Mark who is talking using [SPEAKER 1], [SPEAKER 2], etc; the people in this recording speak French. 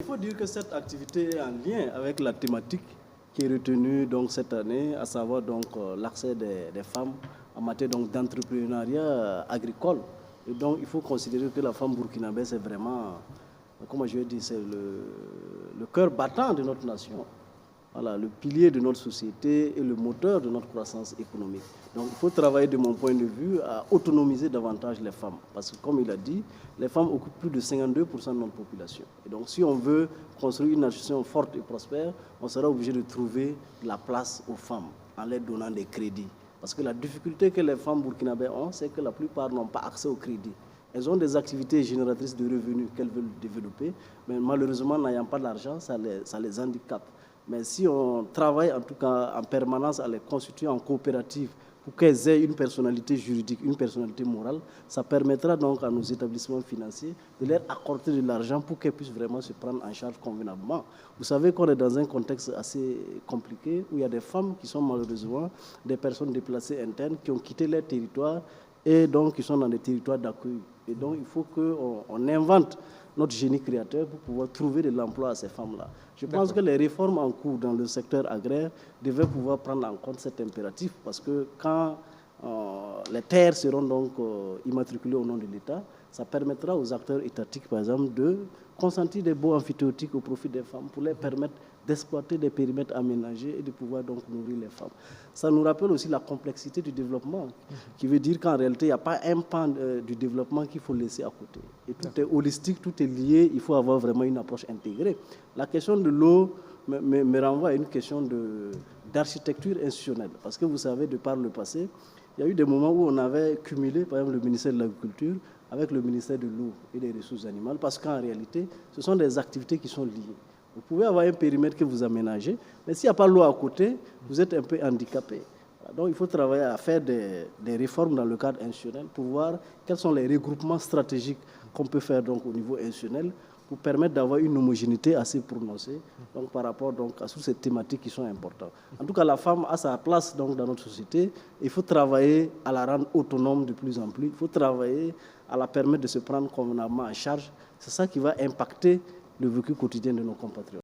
[SPEAKER 1] Il faut dire que cette activité est en lien avec la thématique qui est retenue donc, cette année, à savoir l'accès des femmes en matière d'entrepreneuriat agricole. Et donc il faut considérer que la femme burkinabé, c'est vraiment, comment je vais dire, c'est le cœur battant de notre nation. Voilà, le pilier de notre société et le moteur de notre croissance économique. Donc il faut travailler, de mon point de vue, à autonomiser davantage les femmes. Parce que, comme il a dit, les femmes occupent plus de 52% de notre population. Et donc si on veut construire une nation forte et prospère, on sera obligé de trouver la place aux femmes en leur donnant des crédits. Parce que la difficulté que les femmes burkinabées ont, c'est que la plupart n'ont pas accès au crédit. Elles ont des activités génératrices de revenus qu'elles veulent développer, mais malheureusement, n'ayant pas d'argent, ça les handicape. Mais si on travaille en tout cas en permanence à les constituer en coopérative pour qu'elles aient une personnalité juridique, une personnalité morale, ça permettra donc à nos établissements financiers de leur accorder de l'argent pour qu'elles puissent vraiment se prendre en charge convenablement. Vous savez qu'on est dans un contexte assez compliqué où il y a des femmes qui sont malheureusement des personnes déplacées internes qui ont quitté leur territoire et donc qui sont dans des territoires d'accueil. Et donc il faut qu'on invente notre génie créateur pour pouvoir trouver de l'emploi à ces femmes-là. Je pense que les réformes en cours dans le secteur agraire devaient pouvoir prendre en compte cet impératif parce que quand les terres seront donc immatriculées au nom de l'État, ça permettra aux acteurs étatiques, par exemple, de consentir des baux amphithéotiques au profit des femmes pour leur permettre d'exploiter des périmètres aménagés et de pouvoir donc nourrir les femmes. Ça nous rappelle aussi la complexité du développement, qui veut dire qu'en réalité, il n'y a pas un pan du développement qu'il faut laisser à côté. Et tout est holistique, tout est lié, il faut avoir vraiment une approche intégrée. La question de l'eau me renvoie à une question d'architecture institutionnelle, parce que vous savez, de par le passé, il y a eu des moments où on avait cumulé, par exemple, le ministère de l'Agriculture avec le ministère de l'Eau et des Ressources animales, parce qu'en réalité, ce sont des activités qui sont liées. Vous pouvez avoir un périmètre que vous aménagez, mais s'il n'y a pas l'eau à côté, vous êtes un peu handicapé. Donc il faut travailler à faire des réformes dans le cadre institutionnel pour voir quels sont les regroupements stratégiques qu'on peut faire donc, au niveau institutionnel pour permettre d'avoir une homogénéité assez prononcée donc, par rapport donc, à toutes ces thématiques qui sont importantes. En tout cas, la femme a sa place donc, dans notre société. Il faut travailler à la rendre autonome de plus en plus. Il faut travailler à la permettre de se prendre convenablement en charge. C'est ça qui va impacter le vécu quotidien de nos compatriotes.